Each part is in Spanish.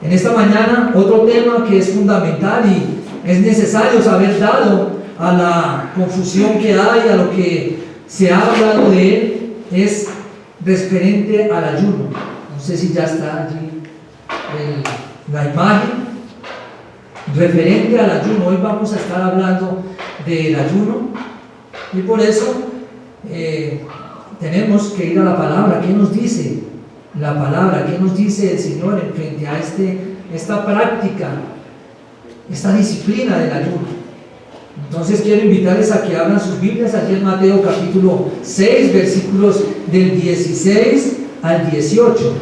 En esta mañana, otro tema que es fundamental y es necesario saber, dado a la confusión que hay, a lo que se ha hablado de él, es referente al ayuno. No sé si ya está allí la imagen. Referente al ayuno. Hoy vamos a estar hablando del ayuno y por eso tenemos que ir a la palabra. ¿Qué nos dice la palabra? ¿Qué nos dice el Señor en frente a esta práctica, esta disciplina del ayuno? Entonces quiero invitarles a que abran sus Biblias aquí en Mateo capítulo 6, versículos del 16 al 18.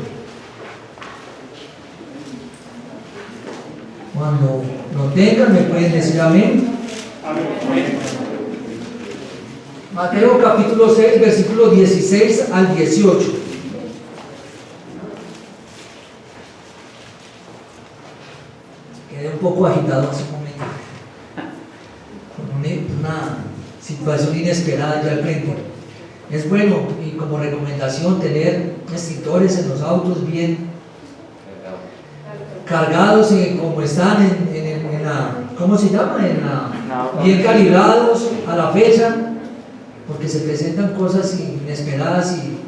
Cuando lo tengan me pueden decir amén. Mateo capítulo 6, versículos 16 al 18. Quedé un poco agitado hace un momento con una situación inesperada ya al frente. Es bueno, y como recomendación, tener extintores en los autos bien cargados, como están en la, ¿cómo se llama? Bien calibrados a la fecha, porque se presentan cosas inesperadas y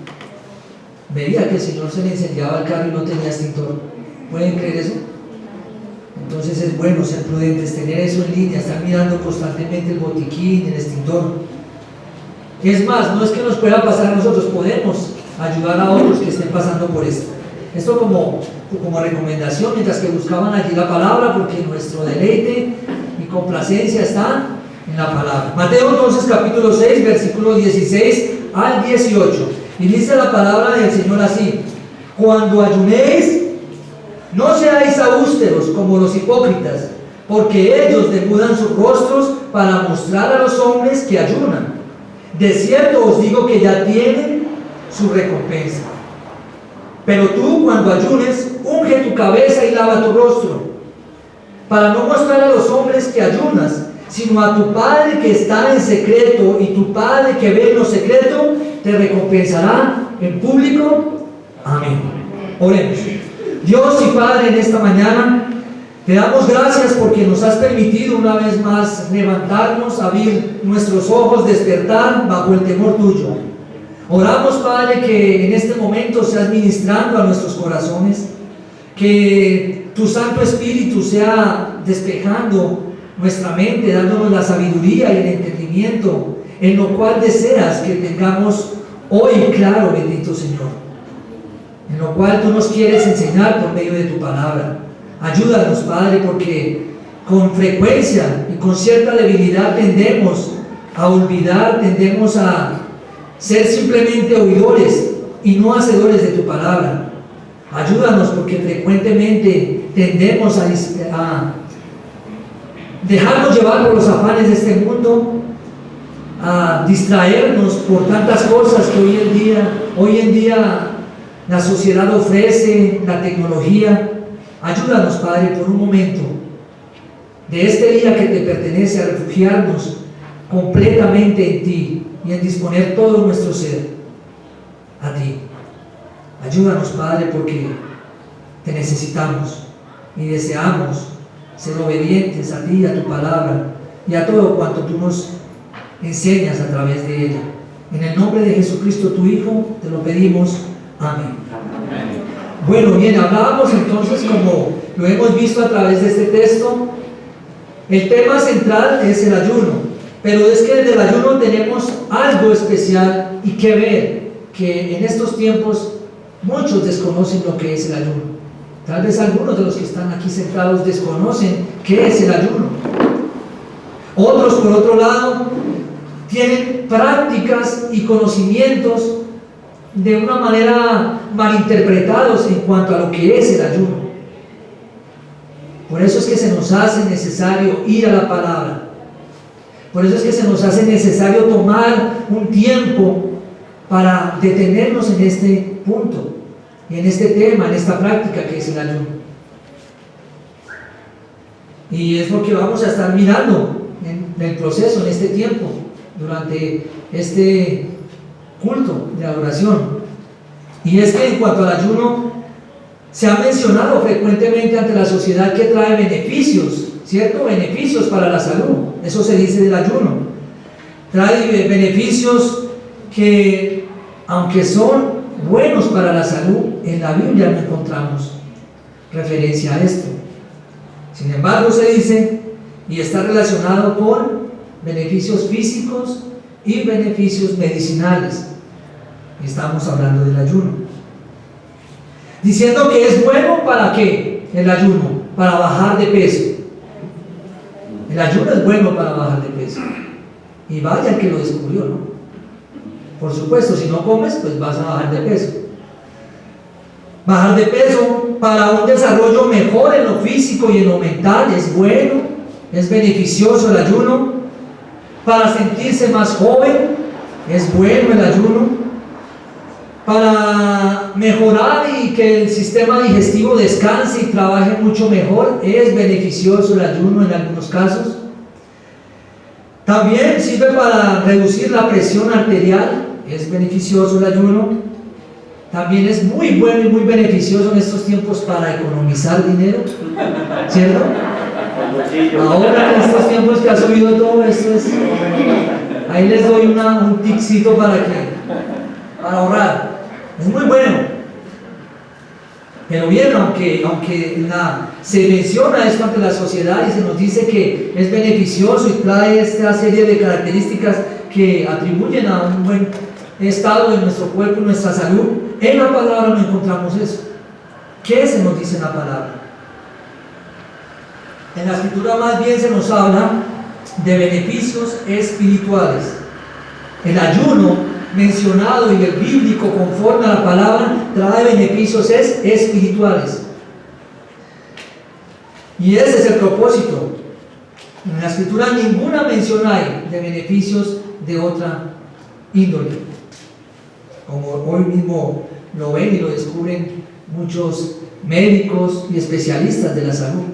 veía que el Señor se le incendiaba el carro y no tenía extintor. ¿Pueden creer eso? Entonces es bueno ser prudentes, tener eso en línea, estar mirando constantemente el botiquín, el extintor. Es más, no es que nos pueda pasar a nosotros, podemos ayudar a otros que estén pasando por esto. Esto como recomendación, mientras que buscaban allí la palabra, porque nuestro deleite y complacencia está en la palabra. Mateo entonces capítulo 6, versículo 16 al 18. Y dice la palabra del Señor así: cuando ayunéis, no seáis austeros como los hipócritas, porque ellos demudan sus rostros para mostrar a los hombres que ayunan. De cierto os digo que ya tienen su recompensa. Pero tú, cuando ayunes, unge tu cabeza y lava tu rostro, para no mostrar a los hombres que ayunas, sino a tu Padre que está en secreto, y tu Padre que ve en lo secreto te recompensará en público. Amén. Oremos. Dios y Padre, en esta mañana te damos gracias porque nos has permitido una vez más levantarnos, abrir nuestros ojos, despertar bajo el temor tuyo. Oramos, Padre, que en este momento seas ministrando a nuestros corazones, que tu Santo Espíritu sea despejando nuestra mente, dándonos la sabiduría y el entendimiento en lo cual deseas que tengamos hoy claro, bendito Señor, en lo cual tú nos quieres enseñar por medio de tu palabra. Ayúdanos, Padre, porque con frecuencia y con cierta debilidad tendemos a olvidar, tendemos a ser simplemente oidores y no hacedores de tu palabra. Ayúdanos, porque frecuentemente tendemos a dejarnos llevar por los afanes de este mundo, a distraernos por tantas cosas que hoy en día la sociedad ofrece, la tecnología. Ayúdanos, Padre, por un momento de este día que te pertenece, a refugiarnos completamente en ti y en disponer todo nuestro ser a ti. Ayúdanos, Padre, porque te necesitamos y deseamos ser obedientes a ti, a tu palabra y a todo cuanto tú nos enseñas a través de ella. En el nombre de Jesucristo, tu Hijo, te lo pedimos. Amén. Amén. Bueno, bien, hablábamos entonces, como lo hemos visto a través de este texto, el tema central es el ayuno. Pero es que desde el ayuno tenemos algo especial y que ver, que en estos tiempos muchos desconocen lo que es el ayuno. Tal vez algunos de los que están aquí sentados desconocen qué es el ayuno. Otros, por otro lado, tienen prácticas y conocimientos de una manera malinterpretados en cuanto a lo que es el ayuno. Por eso es que se nos hace necesario ir a la palabra. Por eso es que se nos hace necesario tomar un tiempo para detenernos en este punto, y en este tema, en esta práctica que es el ayuno. Y es lo que vamos a estar mirando en el proceso, en este tiempo, durante este culto de adoración. Y es que en cuanto al ayuno, Se ha mencionado frecuentemente ante la sociedad que trae beneficios, ¿cierto? Beneficios para la salud. Eso se dice del ayuno. Trae beneficios que, aunque son buenos para la salud, en la Biblia no encontramos referencia a esto. Sin embargo, se dice, y está relacionado con beneficios físicos y beneficios medicinales. Estamos hablando del ayuno. Diciendo que es bueno ¿para qué? El ayuno, para bajar de peso. El ayuno es bueno para bajar de peso. Y vaya el que lo descubrió, ¿no? Por supuesto, si no comes, pues vas a bajar de peso. Bajar de peso para un desarrollo mejor en lo físico y en lo mental es bueno, es beneficioso el ayuno. Para sentirse más joven es bueno el ayuno. Para mejorar y que el sistema digestivo descanse y trabaje mucho mejor es beneficioso el ayuno en algunos casos. También sirve para reducir la presión arterial, es beneficioso el ayuno. También es muy bueno y muy beneficioso en estos tiempos para economizar dinero, ¿cierto? Ahora en estos tiempos que ha subido todo esto, ahí les doy un tipcito para ahorrar. Es muy bueno. Pero bien, aunque se menciona esto ante la sociedad y se nos dice que es beneficioso y trae esta serie de características que atribuyen a un buen estado de nuestro cuerpo y nuestra salud, en la palabra no encontramos eso. ¿Qué se nos dice en la palabra? En la escritura más bien se nos habla de beneficios espirituales. El ayuno mencionado y el bíblico conforme a la palabra trae beneficios espirituales. Y ese es el propósito. En la escritura ninguna mención hay de beneficios de otra índole, como hoy mismo lo ven y lo descubren muchos médicos y especialistas de la salud.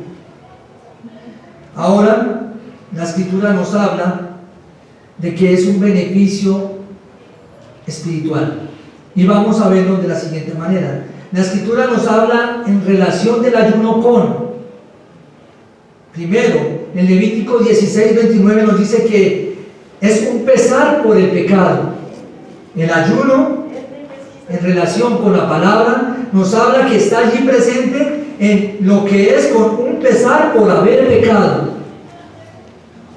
Ahora, la escritura nos habla de que es un beneficio espiritual, y vamos a verlo de la siguiente manera. La escritura nos habla en relación del ayuno con, primero, en Levítico 16:29 nos dice que es un pesar por el pecado. El ayuno, en relación con la palabra, nos habla que está allí presente en lo que es con un pesar por haber pecado.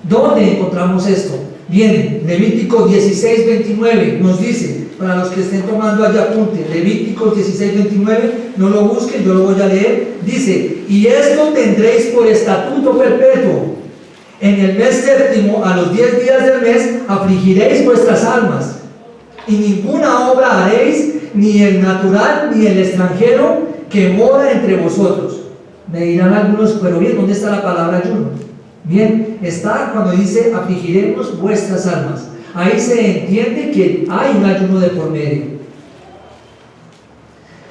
¿Dónde encontramos esto? Bien, Levítico 16:29 nos dice, para los que estén tomando allá apunte, Levítico 16:29, no lo busquen, yo lo voy a leer. Dice: y esto tendréis por estatuto perpetuo: en el mes séptimo, a los 10 días del mes, afligiréis vuestras almas, y ninguna obra haréis, ni el natural ni el extranjero que mora entre vosotros. Me dirán algunos, pero bien, ¿dónde está la palabra ayuno? Bien, está cuando dice afligiremos vuestras almas. Ahí se entiende que hay un ayuno de por medio.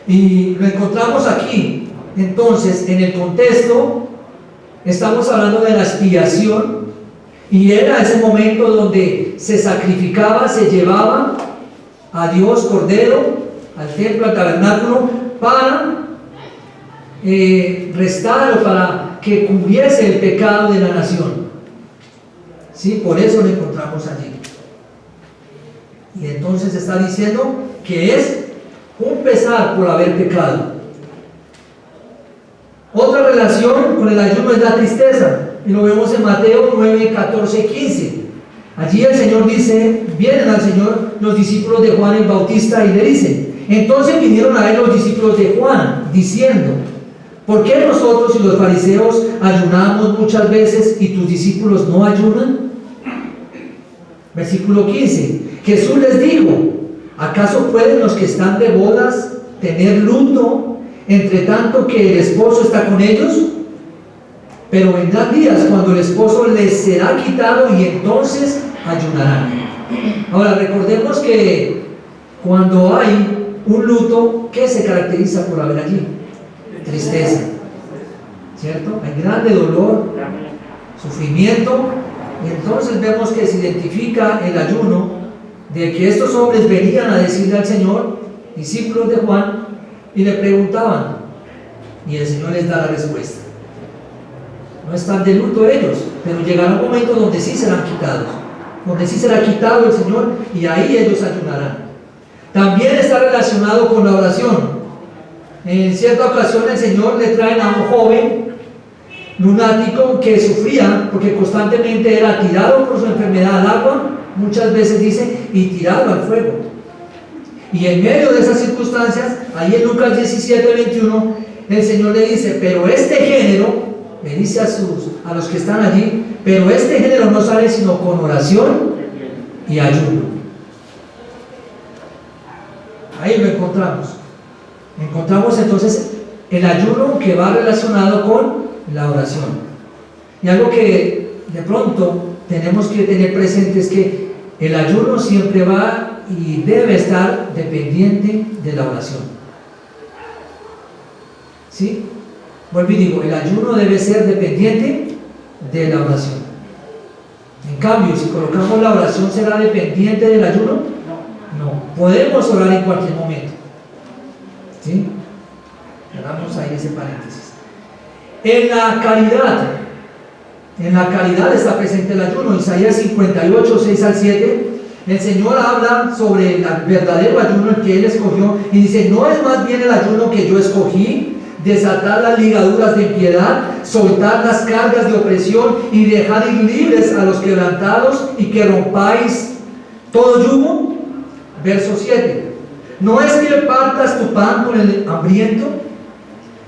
Y lo encontramos aquí. Entonces, en el contexto, estamos hablando de la expiación, y era ese momento donde se sacrificaba, se llevaba a Dios cordero, al templo, al tabernáculo, para restar o para que cubriese el pecado de la nación. ¿Sí? Por eso lo encontramos allí. Y entonces está diciendo que es un pesar por haber pecado. Otra relación con el ayuno es la tristeza, y lo vemos en Mateo 9, 14, 15. Allí el Señor dice, vienen al Señor los discípulos de Juan el Bautista y le dicen, entonces vinieron a él los discípulos de Juan, diciendo, ¿por qué nosotros y los fariseos ayunamos muchas veces y tus discípulos no ayunan? Versículo 15. Jesús les dijo, ¿acaso pueden los que están de bodas tener luto entre tanto que el esposo está con ellos? Pero vendrán días cuando el esposo les será quitado y entonces ayunarán. Ahora recordemos que cuando hay un luto, ¿qué se caracteriza por haber allí? Tristeza, ¿cierto? Hay grande dolor, sufrimiento, y entonces vemos que se identifica el ayuno de que estos hombres venían a decirle al Señor, discípulos de Juan, y le preguntaban, y el Señor les da la respuesta. No están de luto ellos, pero llegará un momento donde sí serán quitados, donde sí será quitado el Señor, y ahí ellos ayunarán. También está relacionado con la oración. En cierta ocasión el Señor le traen a un joven lunático que sufría porque constantemente era tirado por su enfermedad al agua, muchas veces dice, y tirado al fuego. Y en medio de esas circunstancias, ahí en Lucas 17:21, el Señor le dice, pero este género, le dice a los que están allí, pero este género no sale sino con oración y ayuno. Ahí lo encontramos. Encontramos entonces el ayuno que va relacionado con la oración. Y algo que de pronto tenemos que tener presente es que el ayuno siempre va y debe estar dependiente de la oración. ¿Sí? Vuelvo y digo, el ayuno debe ser dependiente de la oración. En cambio, si colocamos la oración, ¿será dependiente del ayuno? No. Podemos orar en cualquier momento. ¿Sí? Hagamos ahí ese paréntesis. En la caridad está presente el ayuno. Isaías 58, 6-7. El Señor habla sobre el verdadero ayuno, el que Él escogió, y dice, no es más bien el ayuno que yo escogí, desatar las ligaduras de impiedad, soltar las cargas de opresión y dejar ir libres a los quebrantados, y que rompáis todo yugo. Verso 7. No es que partas tu pan con el hambriento.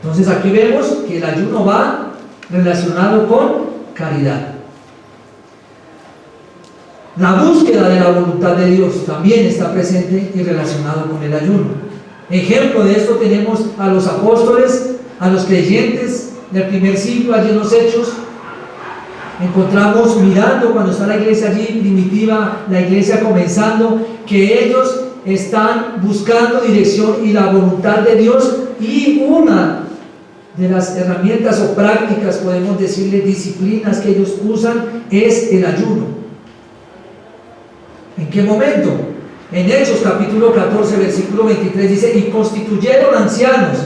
Entonces aquí vemos que el ayuno va relacionado con caridad. La búsqueda de la voluntad de Dios también está presente y relacionado con el ayuno. Ejemplo de esto tenemos a los apóstoles, a los creyentes del primer siglo, allí en los Hechos. Encontramos mirando cuando está la iglesia allí primitiva, la iglesia comenzando, que ellos están buscando dirección y la voluntad de Dios, y una de las herramientas o prácticas, podemos decirle disciplinas que ellos usan, es el ayuno. ¿En qué momento? En Hechos capítulo 14 versículo 23 dice, y constituyeron ancianos.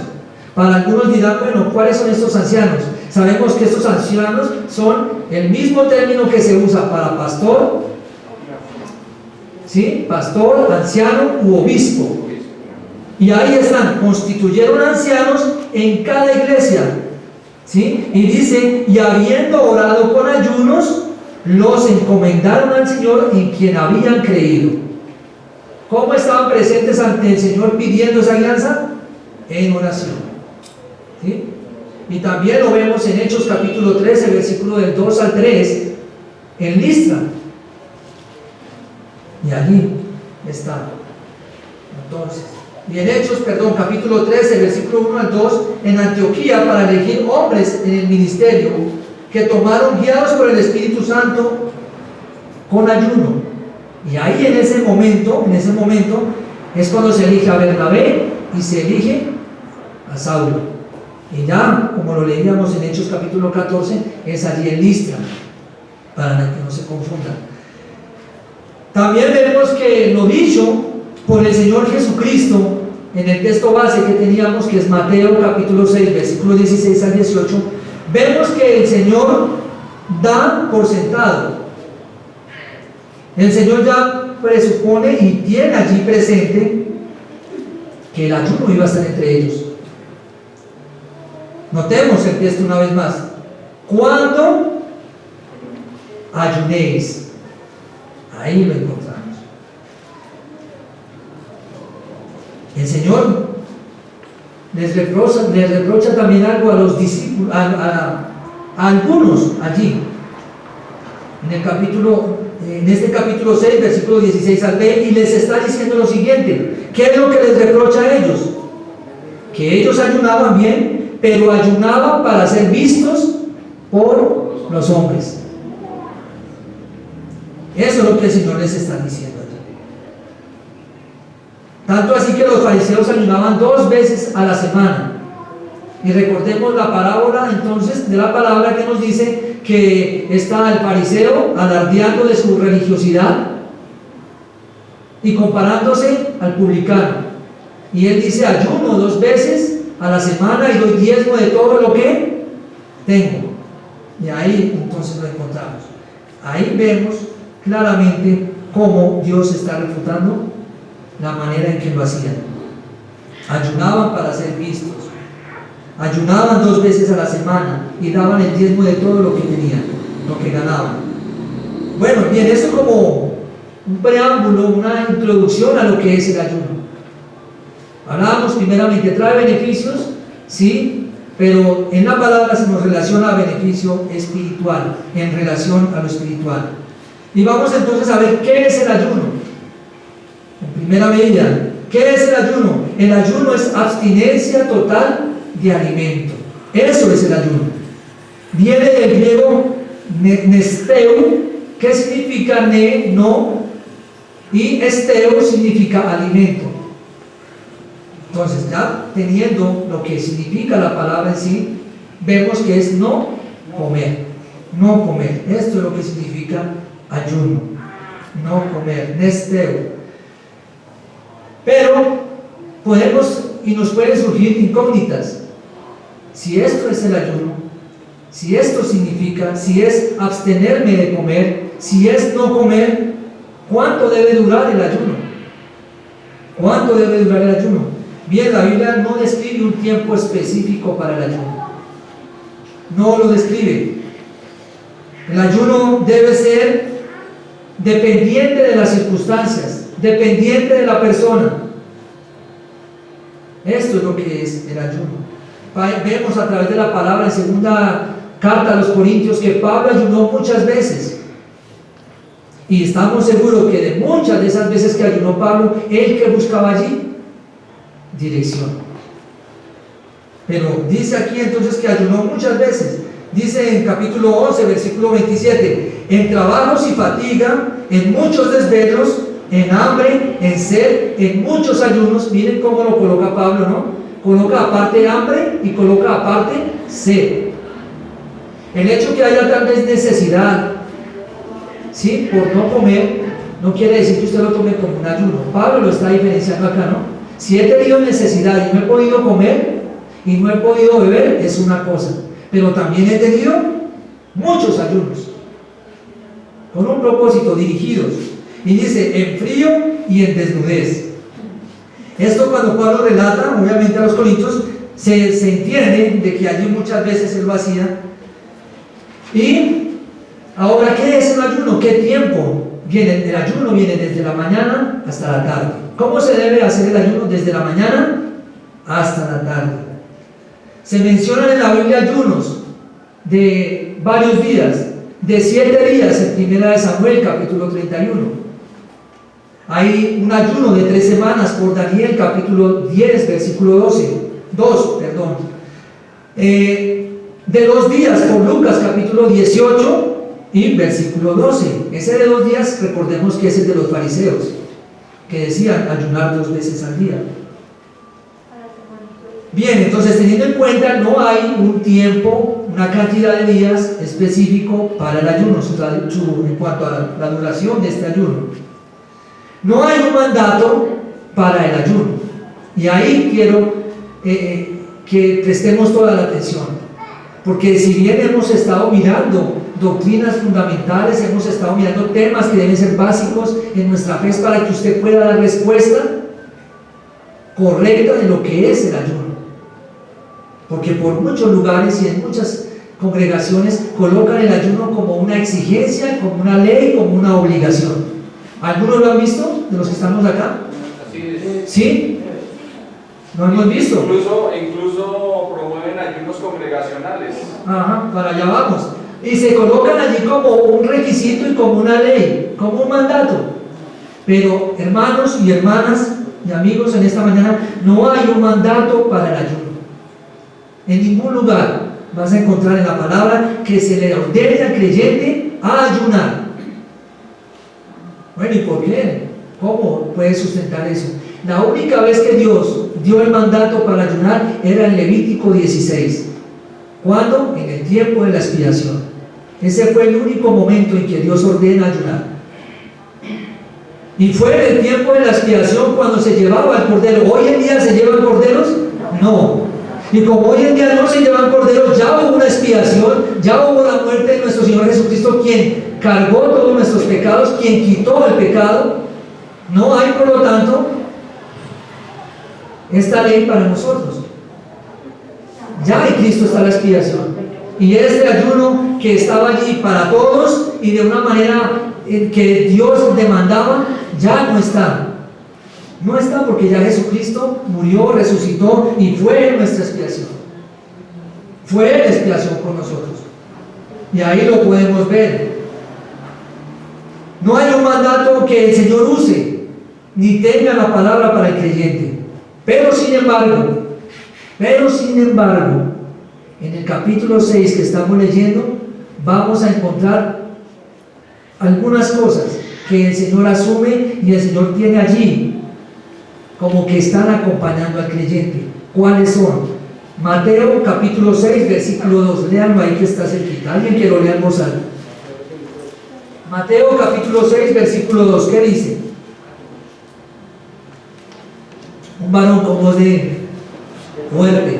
Para algunos dirán, bueno, ¿cuáles son estos ancianos? Sabemos que estos ancianos son el mismo término que se usa para pastor, ¿sí? Pastor, anciano u obispo. Y ahí están, constituyeron ancianos en cada iglesia, ¿sí? Y dice, y habiendo orado con ayunos, los encomendaron al Señor en quien habían creído. ¿Cómo estaban presentes ante el Señor pidiendo esa alianza? En oración, ¿sí? Y también lo vemos en Hechos capítulo 13, versículo del 2-3, en Listra. Y allí está. Entonces, y en Hechos, capítulo 13, versículo 1-2, en Antioquía, para elegir hombres en el ministerio, que tomaron guiados por el Espíritu Santo con ayuno. Y ahí en ese momento es cuando se elige a Bernabé y se elige a Saulo. Y ya, como lo leíamos en Hechos capítulo 14, es allí en Listra, para que no se confundan. También vemos que lo dicho por el Señor Jesucristo en el texto base que teníamos, que es Mateo capítulo 6, versículo 16-18, vemos que el Señor da por sentado. El Señor ya presupone y tiene allí presente que el ayuno iba a estar entre ellos. Notemos el texto una vez más. Cuando ayunéis, ahí lo encontramos. El Señor les reprocha también algo a los discípulos, a algunos allí. En este capítulo 6, versículo 16-20, y les está diciendo lo siguiente. ¿Qué es lo que les reprocha a ellos? Que ellos ayunaban bien, pero ayunaban para ser vistos por los hombres. Eso es lo que el Señor les está diciendo allí. Tanto así que los fariseos ayunaban 2 veces a la semana. Y recordemos la parábola entonces de la palabra que nos dice que está el fariseo alardeando de su religiosidad y comparándose al publicano. Y él dice, ayuno 2 veces a la semana y doy diezmo de todo lo que tengo. Y ahí entonces lo encontramos. Ahí vemos claramente cómo Dios está refutando la manera en que lo hacían. Ayunaban para ser vistos, ayunaban 2 veces a la semana y daban el diezmo de todo lo que tenían, lo que ganaban. Bueno, bien, esto como un preámbulo, una introducción a lo que es el ayuno. Hablábamos primeramente, trae beneficios, sí, pero en la palabra se nos relaciona a beneficio espiritual, en relación a lo espiritual. Y vamos entonces a ver qué es el ayuno. En primera medida, ¿qué es el ayuno? El ayuno es abstinencia total de alimento. Eso es el ayuno. Viene del griego nesteu, que significa ne, no, y esteu significa alimento. Entonces, ya teniendo lo que significa la palabra en sí, vemos que es no comer. No comer. Esto es lo que significa ayuno. No comer. Nesteu. Pero podemos y nos pueden surgir incógnitas. Si esto es el ayuno, si esto significa, si es abstenerme de comer, si es no comer, ¿cuánto debe durar el ayuno? ¿Cuánto debe durar el ayuno? Bien, la Biblia no describe un tiempo específico para el ayuno. No lo describe. El ayuno debe ser dependiente de las circunstancias, dependiente de la persona. Esto es lo que es el ayuno. Vemos a través de la palabra en segunda carta a los Corintios que Pablo ayunó muchas veces. Y estamos seguros que de muchas de esas veces que ayunó Pablo, él que buscaba allí dirección. Pero dice aquí entonces que ayunó muchas veces. Dice en capítulo 11, versículo 27, en trabajos y fatiga, en muchos desvelos, en hambre, en sed, en muchos ayunos. Miren cómo lo coloca Pablo, ¿no? Coloca aparte hambre y coloca aparte sed. El hecho que haya tal vez necesidad, ¿sí?, por no comer, no quiere decir que usted lo tome como un ayuno. Pablo lo está diferenciando acá, ¿no? Si he tenido necesidad y no he podido comer y no he podido beber, es una cosa. Pero también he tenido muchos ayunos, con un propósito, dirigidos. Y dice, en frío y en desnudez. Esto cuando Pablo relata, obviamente a los Corintios, se entiende de que allí muchas veces él lo hacía. Y ahora, ¿qué es el ayuno? ¿Qué tiempo? El ayuno viene desde la mañana hasta la tarde. ¿Cómo se debe hacer el ayuno? Desde la mañana hasta la tarde. Se mencionan en la Biblia ayunos de varios días, de 7 días en 1 Samuel capítulo 31. Hay un ayuno de 3 semanas por Daniel capítulo 10 versículo 2, de 2 días por Lucas capítulo 18 y versículo 12. Ese de 2 días, recordemos que es el de los fariseos, que decían ayunar 2 veces al día. Bien, entonces teniendo en cuenta, no hay un tiempo, una cantidad de días específico para el ayuno, en cuanto a la duración de este ayuno. No hay un mandato para el ayuno. Y ahí quiero que prestemos toda la atención. Porque si bien hemos estado mirando doctrinas fundamentales, hemos estado mirando temas que deben ser básicos en nuestra fe para que usted pueda dar respuesta correcta de lo que es el ayuno. Porque por muchos lugares y en muchas congregaciones colocan el ayuno como una exigencia, como una ley, como una obligación. ¿Algunos lo han visto de los que estamos acá? Así es. ¿Sí? ¿No hemos visto? Incluso promueven ayunos congregacionales. Ajá, para allá vamos. Y se colocan allí como un requisito y como una ley, como un mandato. Pero hermanos y hermanas y amigos, en esta mañana no hay un mandato para el ayuno. En ningún lugar vas a encontrar en la palabra que se le ordene al creyente a ayunar. Bueno, ¿y por qué? ¿Cómo puede sustentar eso? La única vez que Dios dio el mandato para ayunar era en Levítico 16. ¿Cuándo? En el tiempo de la expiación. Ese fue el único momento en que Dios ordena ayunar. Y fue en el tiempo de la expiación cuando se llevaba el cordero. ¿Hoy en día se llevan corderos? No. Y como hoy en día no se llevan corderos, ya hubo una expiación, ya hubo la muerte de nuestro Señor Jesucristo, quien cargó todos nuestros pecados, quien quitó el pecado. No hay, por lo tanto, esta ley para nosotros. Ya en Cristo está la expiación. Y este ayuno que estaba allí para todos y de una manera que Dios demandaba, ya no está. No está, porque ya Jesucristo murió, resucitó y fue nuestra expiación. Fue la expiación por nosotros. Y ahí lo podemos ver. No hay un mandato que el Señor use, ni tenga la palabra para el creyente. Pero sin embargo, en el capítulo 6 que estamos leyendo, vamos a encontrar algunas cosas que el Señor asume y el Señor tiene allí como que están acompañando al creyente. ¿Cuáles son? Mateo capítulo 6 versículo 2, léanlo ahí que está cerquita, alguien que lo lea en voz alta. Mateo capítulo 6 versículo 2, ¿qué dice? Un varón con voz de fuerte.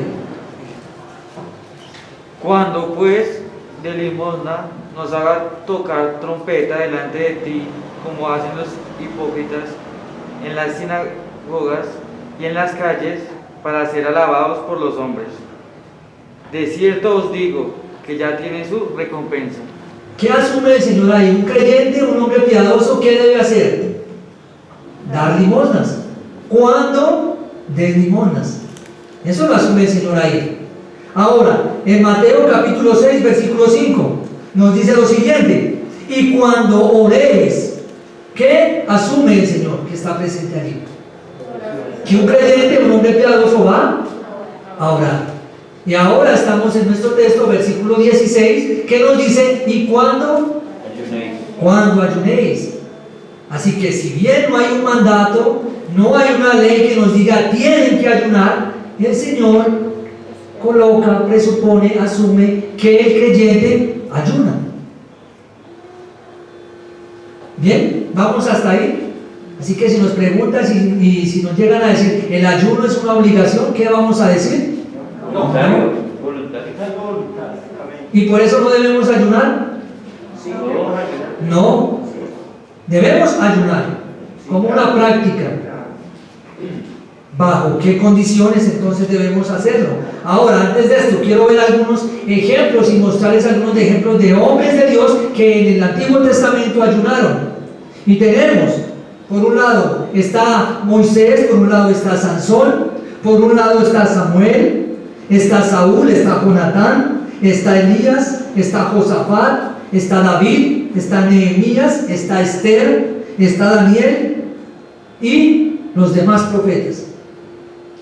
Cuando pues de limosna nos haga tocar trompeta delante de ti, como hacen los hipócritas en las sinagogas y en las calles, para ser alabados por los hombres. De cierto os digo que ya tiene su recompensa. ¿Qué asume el Señor ahí? Un creyente, un hombre piadoso, ¿qué debe hacer? Dar limosnas. ¿Cuándo? De limosnas. Eso lo asume el Señor ahí. Ahora, en Mateo capítulo 6 versículo 5 nos dice lo siguiente: y cuando oréis, ¿qué asume el Señor que está presente allí? Que un creyente, un hombre piadoso va a orar. Y ahora estamos en nuestro texto, versículo 16, que nos dice: ¿y cuándo? Ayunéis. Cuando ayunéis. Así que si bien no hay un mandato, no hay una ley que nos diga tienen que ayunar, el Señor coloca, presupone, asume que el creyente ayuna. Bien, vamos hasta ahí. Así que si nos preguntan y si nos llegan a decir el ayuno es una obligación, ¿qué vamos a decir? No. Voluntario. ¿Y por eso no debemos ayunar? No, debemos ayunar como una práctica. ¿Bajo qué condiciones entonces debemos hacerlo? Ahora, antes de esto, quiero ver algunos ejemplos y mostrarles algunos ejemplos de hombres de Dios que en el Antiguo Testamento ayunaron. Y tenemos, por un lado está Moisés, por un lado está Sansón, por un lado está Samuel, está Saúl, está Jonatán, está Elías, está Josafat, está David, está Nehemías, está Esther, está Daniel y los demás profetas.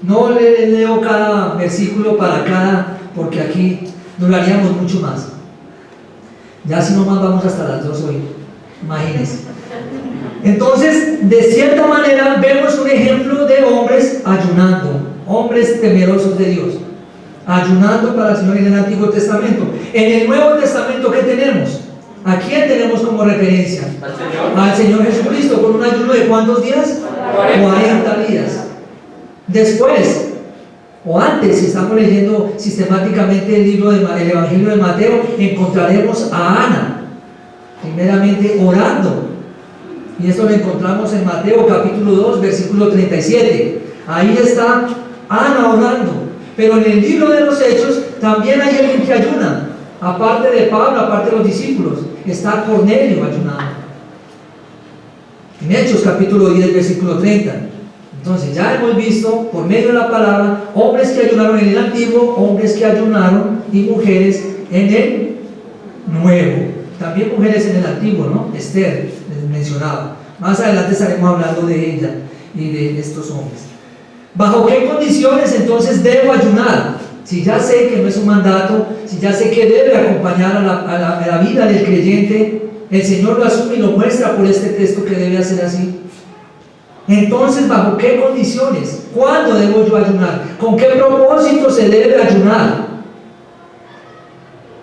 No leo cada versículo para cada, porque aquí duraríamos mucho más. Ya si no más vamos hasta las 2 hoy, imagínense. Entonces, de cierta manera, vemos un ejemplo de hombres ayunando, hombres temerosos de Dios, ayunando para el Señor en el Antiguo Testamento. En el Nuevo Testamento, ¿qué tenemos? ¿A quién tenemos como referencia? Al Señor Jesucristo, con un ayuno de ¿cuántos días? 40 días. Después, o antes, si estamos leyendo sistemáticamente el Evangelio de Mateo, encontraremos a Ana, primeramente orando. Y esto lo encontramos en Mateo capítulo 2, versículo 37. Ahí está Ana orando. Pero en el libro de los Hechos también hay alguien que ayuna. Aparte de Pablo, aparte de los discípulos, está Cornelio ayunando. En Hechos capítulo 10, versículo 30. Entonces ya hemos visto por medio de la palabra hombres que ayunaron en el antiguo, hombres que ayunaron y mujeres en el nuevo. También mujeres en el antiguo, ¿no? Esther, les mencionaba. Más adelante estaremos hablando de ella y de estos hombres. ¿Bajo qué condiciones entonces debo ayunar? Si ya sé que no es un mandato, si ya sé que debe acompañar a la vida del creyente, el Señor lo asume y lo muestra por este texto que debe hacer así. Entonces, ¿bajo qué condiciones? ¿Cuándo debo yo ayunar? ¿Con qué propósito se debe ayunar?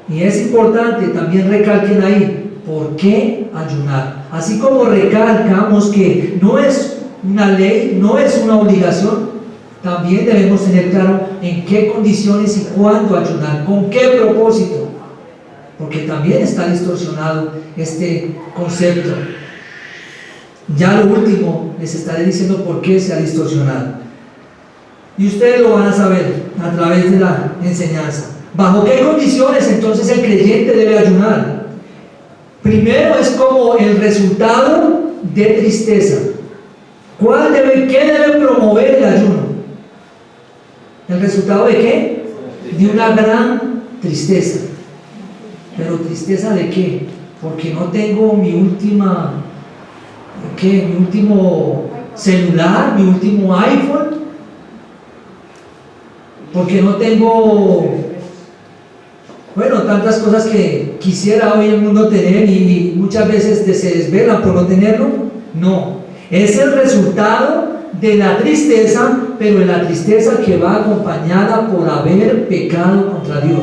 Y es importante, también recalquen ahí, ¿por qué ayunar? Así como recalcamos que no es una ley, no es una obligación, también debemos tener claro en qué condiciones y cuándo ayunar, con qué propósito, porque también está distorsionado este concepto. Ya lo último les estaré diciendo por qué se ha distorsionado, y ustedes lo van a saber a través de la enseñanza. ¿Bajo qué condiciones entonces el creyente debe ayunar? Primero, es como el resultado de tristeza. ¿Qué debe promover el ayuno? ¿El resultado de qué? De una gran tristeza. ¿Pero tristeza de qué? Porque no tengo mi último celular, mi último iPhone. Porque no tengo, bueno, tantas cosas que quisiera hoy el mundo tener y muchas veces se desvelan por no tenerlo. No, es el resultado de la tristeza, pero de la tristeza que va acompañada por haber pecado contra Dios.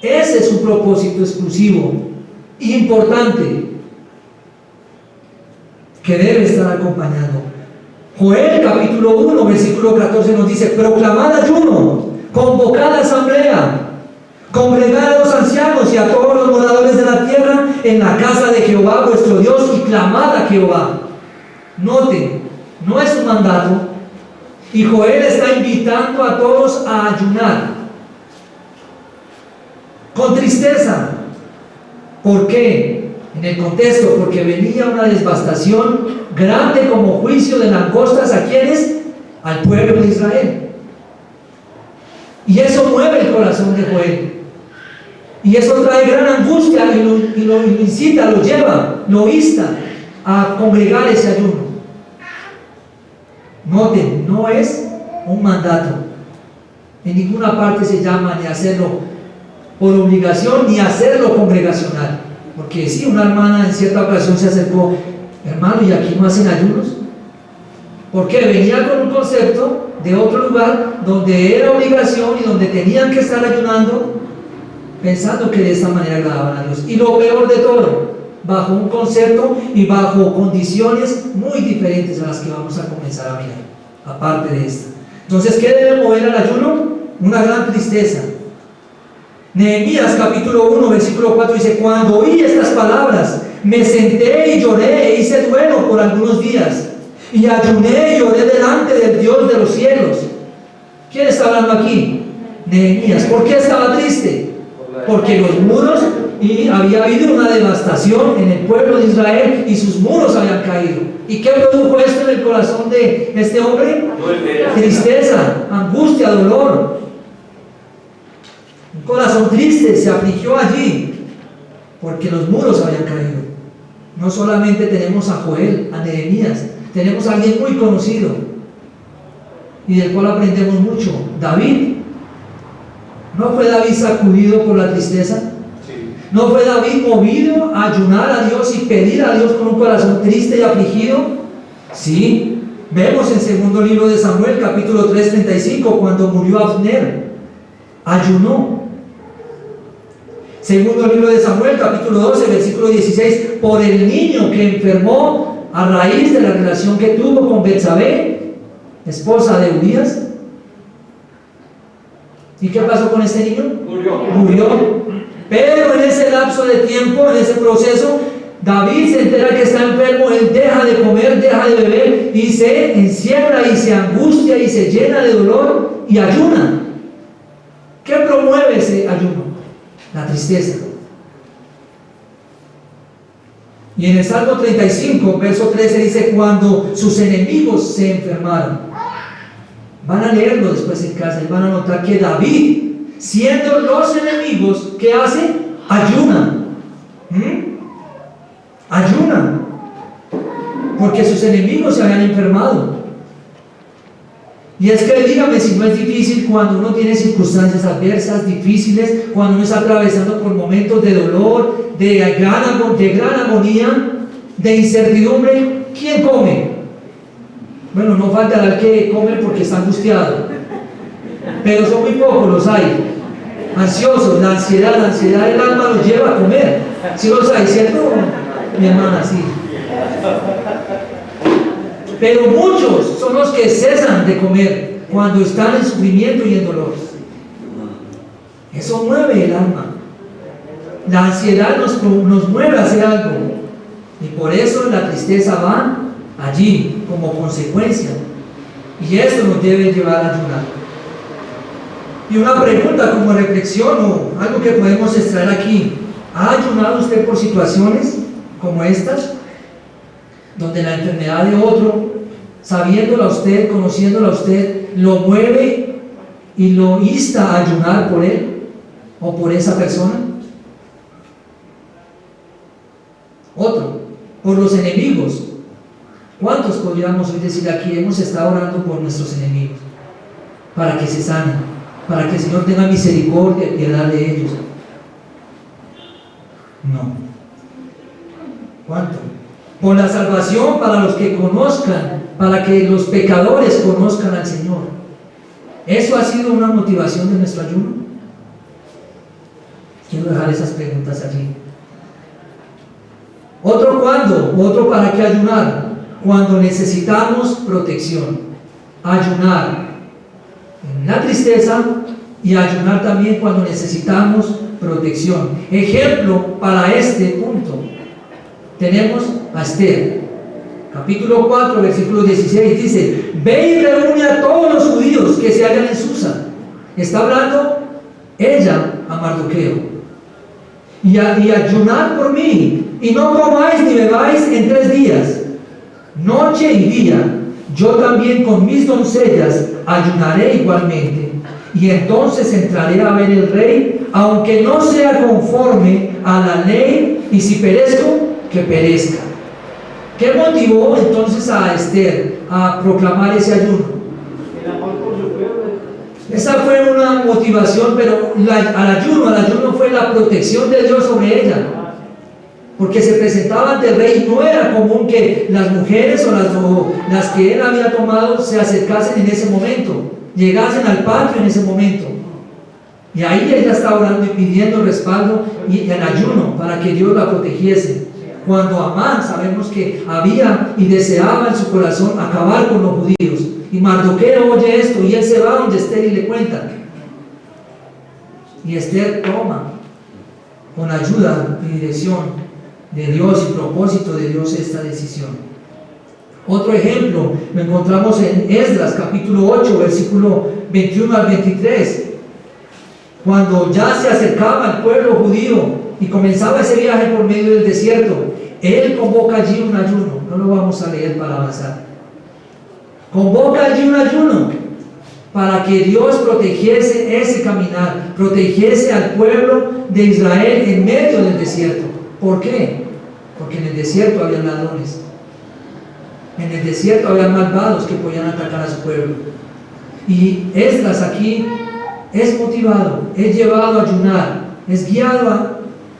Ese es un propósito exclusivo, importante, que debe estar acompañando. Joel capítulo 1 versículo 14 nos dice: proclamad ayuno, convocad asamblea, congregad a los ancianos y a todos los moradores de la tierra en la casa de Jehová vuestro Dios, y clamad a Jehová. Noten, no es un mandato, y Joel está invitando a todos a ayunar con tristeza. ¿Por qué? En el contexto, porque venía una devastación grande como juicio de langostas. ¿A quiénes? Al pueblo de Israel. Y eso mueve el corazón de Joel, y eso trae gran angustia, y lo incita, lo lleva, lo insta a congregar ese ayuno. Noten, no es un mandato. En ninguna parte se llama ni hacerlo por obligación ni hacerlo congregacional. Porque sí, una hermana en cierta ocasión se acercó: hermano, ¿y aquí no hacen ayunos? Porque venía con un concepto de otro lugar donde era obligación y donde tenían que estar ayunando, pensando que de esta manera agradaban a Dios. Y lo peor de todo, bajo un concepto y bajo condiciones muy diferentes a las que vamos a comenzar a mirar, aparte de esta. Entonces, ¿qué debe mover al ayuno? Una gran tristeza. Nehemías capítulo 1 versículo 4 dice: cuando oí estas palabras, me senté y lloré e hice duelo por algunos días, y ayuné y oré delante del Dios de los cielos. ¿Quién está hablando aquí? Nehemías. ¿Por qué estaba triste? Porque los muros, y había habido una devastación en el pueblo de Israel y sus muros habían caído. ¿Y qué produjo esto en el corazón de este hombre? Tristeza, angustia, dolor. Un corazón triste, se afligió allí porque los muros habían caído. No solamente tenemos a Joel, a Nehemías, tenemos a alguien muy conocido y del cual aprendemos mucho: David. ¿No fue David sacudido por la tristeza? Sí. ¿No fue David movido a ayunar a Dios y pedir a Dios con un corazón triste y afligido? Sí. Vemos en segundo libro de Samuel capítulo 3:35, cuando murió Abner, ayunó. Segundo libro de Samuel capítulo 12 versículo 16, por el niño que enfermó a raíz de la relación que tuvo con Betsabé, esposa de Urías. ¿Y qué pasó con este niño? Murió. Pero en ese lapso de tiempo, en ese proceso, David se entera que está enfermo. Él deja de comer, deja de beber, y se encierra y se angustia y se llena de dolor y ayuna. ¿Qué promueve ese ayuno? La tristeza. Y en el Salmo 35 verso 13 dice: cuando sus enemigos se enfermaron. Van a leerlo después en casa y van a notar que David, siendo los enemigos, ¿qué hace? Ayuna. Ayuna. Porque sus enemigos se habían enfermado. Y es que dígame si no es difícil cuando uno tiene circunstancias adversas, difíciles, cuando uno está atravesando por momentos de dolor, de gran agonía, de incertidumbre. ¿Quién come? Bueno, no faltará el que come porque está angustiado, pero son muy pocos los hay. Ansiosos, la ansiedad del alma los lleva a comer. ¿Sí los hay, cierto? Mi hermana, sí. Pero muchos son los que cesan de comer, cuando están en sufrimiento y en dolor. Eso mueve el alma. La ansiedad nos mueve a hacer algo, y por eso la tristeza va allí como consecuencia, y eso nos debe llevar a ayunar. Y una pregunta como reflexión o algo que podemos extraer aquí: ¿ha ayunado usted por situaciones como estas, donde la enfermedad de otro, sabiéndola usted, conociéndola usted, lo mueve y lo insta a ayunar por él o por esa persona? Otro, por los enemigos. ¿Cuántos podríamos hoy decir aquí hemos estado orando por nuestros enemigos para que se sanen, para que el Señor tenga misericordia y piedad de ellos? No. ¿Cuánto? Por la salvación para los que conozcan, para que los pecadores conozcan al Señor. ¿Eso ha sido una motivación de nuestro ayuno? Quiero dejar esas preguntas allí. Otro, ¿cuándo? Otro, ¿para qué ayunar? Cuando necesitamos protección. Ayunar en la tristeza y ayunar también cuando necesitamos protección. Ejemplo para este punto, tenemos a Esther, capítulo 4, versículo 16, dice: ve y reúne a todos los judíos que se hallan en Susa. Está hablando ella a Mardoqueo. Y ayunad por mí, y no comáis ni bebáis en 3 días, noche y día. Yo también con mis doncellas ayunaré igualmente, y entonces entraré a ver el rey, aunque no sea conforme a la ley, y si perezco, que perezca. ¿Qué motivó entonces a Esther a proclamar ese ayuno? Esa fue una motivación, pero al ayuno fue la protección de Dios sobre ella, porque se presentaba ante el rey. No era común que las mujeres o las que él había tomado se acercasen en ese momento, llegasen al patio en ese momento, y ahí ella estaba orando y pidiendo respaldo y en ayuno para que Dios la protegiese. Cuando Amán, sabemos que había y deseaba en su corazón acabar con los judíos, y Mardoqueo oye esto y él se va donde Esther y le cuenta, y Esther toma con ayuda y dirección de Dios y propósito de Dios esta decisión. Otro ejemplo lo encontramos en Esdras capítulo 8 versículo 21 al 23, cuando ya se acercaba el pueblo judío y comenzaba ese viaje por medio del desierto. Él convoca allí un ayuno. No lo vamos a leer para avanzar. Convoca allí un ayuno para que Dios protegiese ese caminar, protegiese al pueblo de Israel en medio del desierto. ¿Por qué? Porque en el desierto había ladrones, en el desierto había malvados que podían atacar a su pueblo. Y Esdras aquí es motivado, es llevado a ayunar, es guiado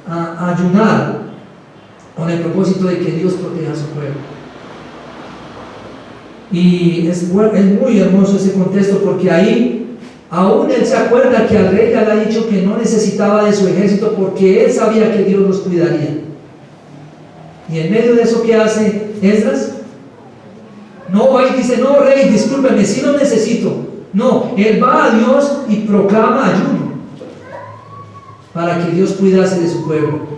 a ayunar con el propósito de que Dios proteja a su pueblo. Y es muy hermoso ese contexto, porque ahí aún él se acuerda que al rey le había dicho que no necesitaba de su ejército, porque él sabía que Dios los cuidaría. Y en medio de eso, ¿qué hace Esdras? No va y dice: no, rey, discúlpeme, sí lo necesito. No, él va a Dios y proclama ayuno para que Dios cuidase de su pueblo.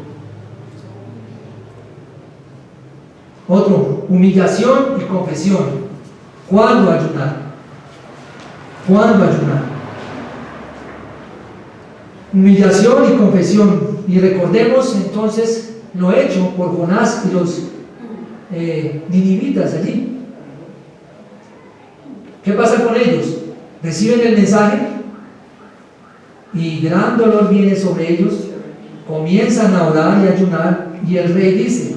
Otro, humillación y confesión. ¿Cuándo ayunar? ¿Cuándo ayunar? Humillación y confesión. Y recordemos entonces lo hecho por Jonás y los ninivitas allí. ¿Qué pasa con ellos? Reciben el mensaje y gran dolor viene sobre ellos. Comienzan a orar y ayunar, y el rey dice: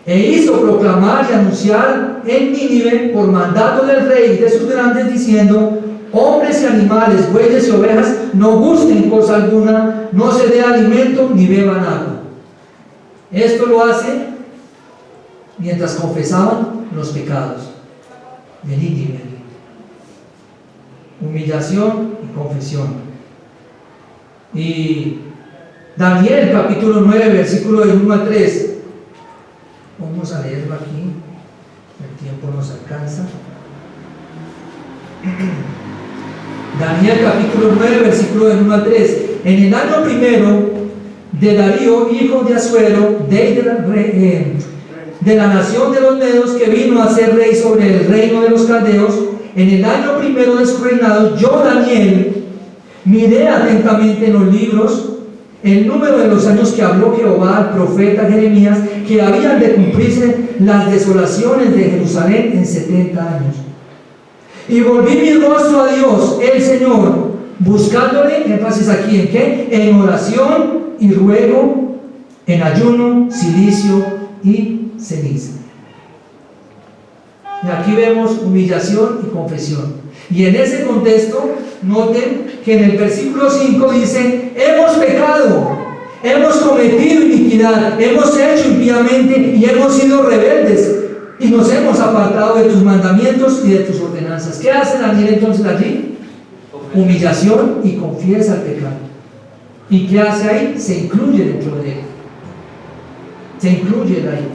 e hizo proclamar y anunciar en Nínive por mandato del rey y de sus grandes, diciendo: hombres y animales, bueyes y ovejas, no gusten cosa alguna, no se dé alimento ni beban agua. Esto lo hace mientras confesaban los pecados de Nínive. Humillación y confesión. Y Daniel capítulo 9 versículo del 1 al 3. Vamos a leerlo aquí, el tiempo nos alcanza. Daniel capítulo 9, versículo del 1 al 3. En el año primero de Darío, hijo de Asuero, de la nación de los Medos, que vino a ser rey sobre el reino de los caldeos, en el año primero de su reinado, yo, Daniel, miré atentamente en los libros el número de los años que habló Jehová al profeta Jeremías, que habían de cumplirse las desolaciones de Jerusalén en 70 años. Y volví mi rostro a Dios, el Señor, buscándole, énfasis aquí en qué, en oración y ruego, en ayuno, cilicio y ceniza. Y aquí vemos humillación y confesión. Y en ese contexto, noten que en el versículo 5 dice: hemos pecado, hemos cometido iniquidad, hemos hecho impíamente y hemos sido rebeldes y nos hemos apartado de tus mandamientos y de tus ordenanzas. ¿Qué hace Daniel entonces allí? Humillación y confiesa el pecado. ¿Y qué hace ahí? Se incluye dentro de él. Se incluye ahí.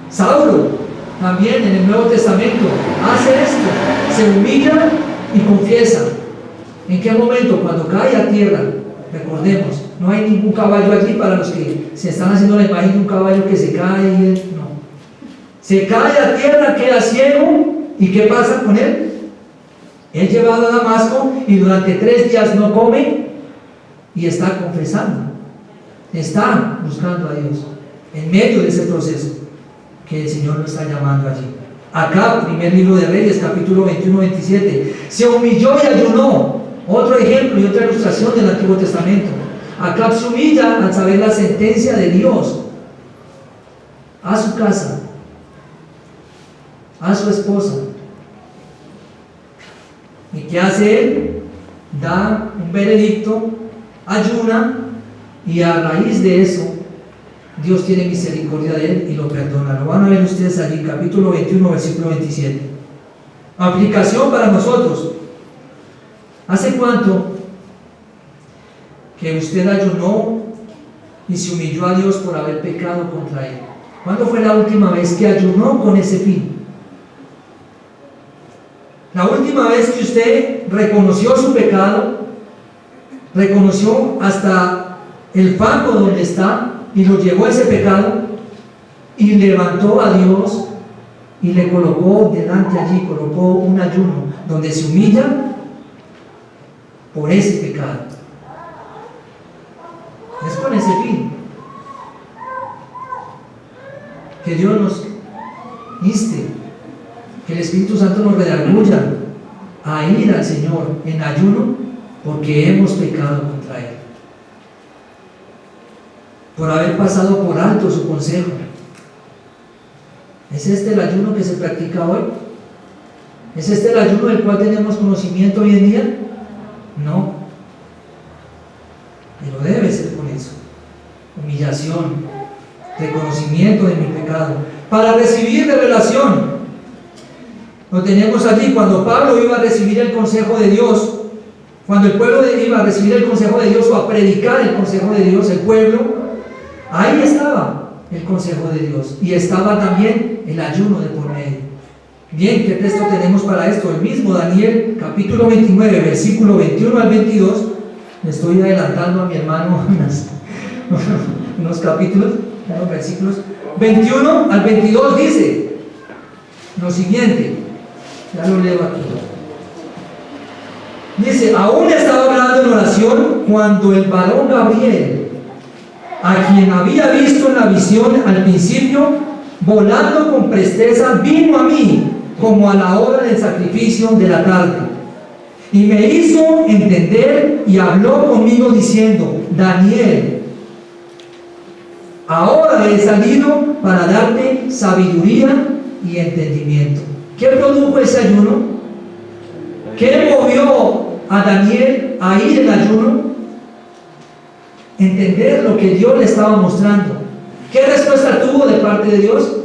Saulo también en el Nuevo Testamento hace esto, se humilla y confiesa. ¿En qué momento? Cuando cae a tierra. Recordemos, no hay ningún caballo allí para los que se están haciendo la imagen de un caballo que se cae y él no. Se cae a tierra, queda ciego, ¿y qué pasa con él? Es llevado a Damasco y durante 3 días no come y está confesando, está buscando a Dios en medio de ese proceso que el Señor lo está llamando allí. Acá, primer libro de Reyes, capítulo 21-27, se humilló y ayunó. Otro ejemplo y otra ilustración del Antiguo Testamento. Acá se humilla al saber la sentencia de Dios a su casa, a su esposa. ¿Y qué hace él? Da un veredicto, ayuna, y a raíz de eso Dios tiene misericordia de él y lo perdona. Lo van a ver ustedes allí, capítulo 21, versículo 27. Aplicación para nosotros. ¿Hace cuánto que usted ayunó y se humilló a Dios por haber pecado contra él? ¿Cuándo fue la última vez que ayunó con ese fin? La última vez que usted reconoció su pecado, reconoció hasta el fango donde está y lo llevó a ese pecado y levantó a Dios y le colocó delante allí, colocó un ayuno donde se humilla por ese pecado. Es con ese fin que Dios nos inste, que el Espíritu Santo nos redarguya a ir al Señor en ayuno porque hemos pecado contra Él, por haber pasado por alto su consejo. ¿Es este el ayuno que se practica hoy? ¿Es este el ayuno del cual tenemos conocimiento hoy en día? No, pero debe ser con eso: humillación, reconocimiento de mi pecado, para recibir revelación. Lo tenemos allí cuando Pablo iba a recibir el consejo de Dios, cuando el pueblo iba a recibir el consejo de Dios o a predicar el consejo de Dios, el pueblo, ahí estaba el consejo de Dios y estaba también el ayuno de por medio. Bien, ¿qué texto tenemos para esto? El mismo Daniel, capítulo 29, versículo 21 al 22. Le estoy adelantando a mi hermano unos capítulos, unos versículos. 21 al 22 dice lo siguiente, ya lo leo aquí. Dice: aún estaba hablando en oración cuando el varón Gabriel, a quien había visto en la visión al principio, volando con presteza, vino a mí como a la hora del sacrificio de la tarde, y me hizo entender y habló conmigo diciendo: Daniel, ahora he salido para darte sabiduría y entendimiento. ¿Qué produjo ese ayuno? ¿Qué movió a Daniel a ir en ayuno? Entender lo que Dios le estaba mostrando. ¿Qué respuesta tuvo de parte de Dios?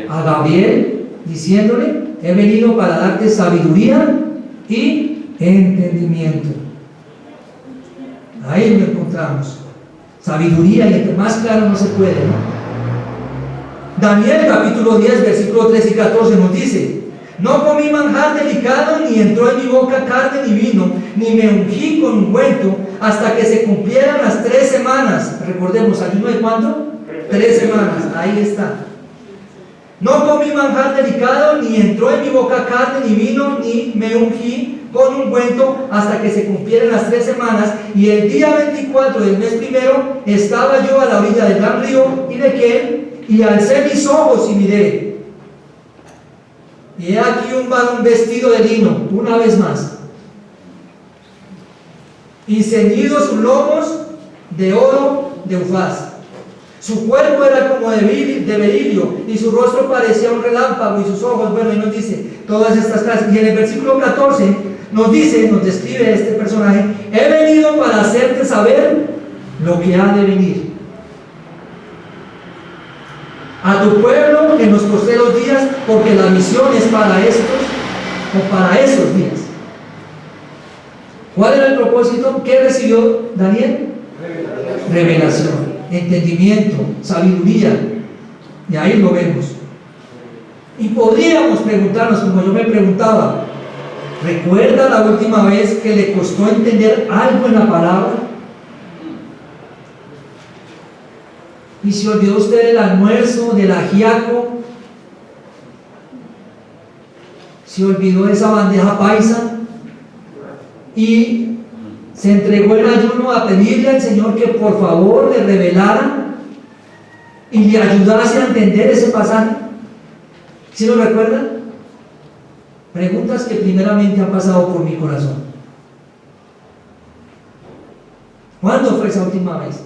A Gabriel, diciéndole: he venido para darte sabiduría y entendimiento. Ahí lo encontramos. Sabiduría y más claro no se puede, ¿no? Daniel capítulo 10, versículos 3 y 14 nos dice: No comí manjar delicado, ni entró en mi boca carne ni vino, ni me ungí con ungüento, hasta que se cumplieran las 3 semanas. Recordemos, ¿ayuno de cuánto? 3 semanas, ahí está. No comí manjar delicado, ni entró en mi boca carne ni vino, ni me ungí con ungüento, hasta que se cumplieran las 3 semanas. Y el día 24 del mes primero estaba yo a la orilla del gran río y de Ken, y alcé mis ojos y miré. Y he aquí un varón vestido de lino, una vez más, y ceñidos sus lomos de oro de Ufaz. Su cuerpo era como de berilio, y su rostro parecía un relámpago, y sus ojos, bueno, y nos dice todas estas cosas. Y en el versículo 14 nos describe este personaje: he venido para hacerte saber lo que ha de venir a tu pueblo en los postreros días, porque la misión es para estos o para esos días. ¿Cuál era el propósito? ¿Qué recibió Daniel? Revelación, entendimiento, sabiduría. Y ahí lo vemos. Y podríamos preguntarnos, como yo me preguntaba, ¿recuerda la última vez que le costó entender algo en la palabra? ¿Y se olvidó usted del almuerzo, del ajiaco? ¿Se olvidó de esa bandeja paisa? Y se entregó en ayuno a pedirle al Señor que por favor le revelara y le ayudase a entender ese pasaje. ¿Sí lo recuerdan? Preguntas que primeramente han pasado por mi corazón. ¿Cuándo fue esa última vez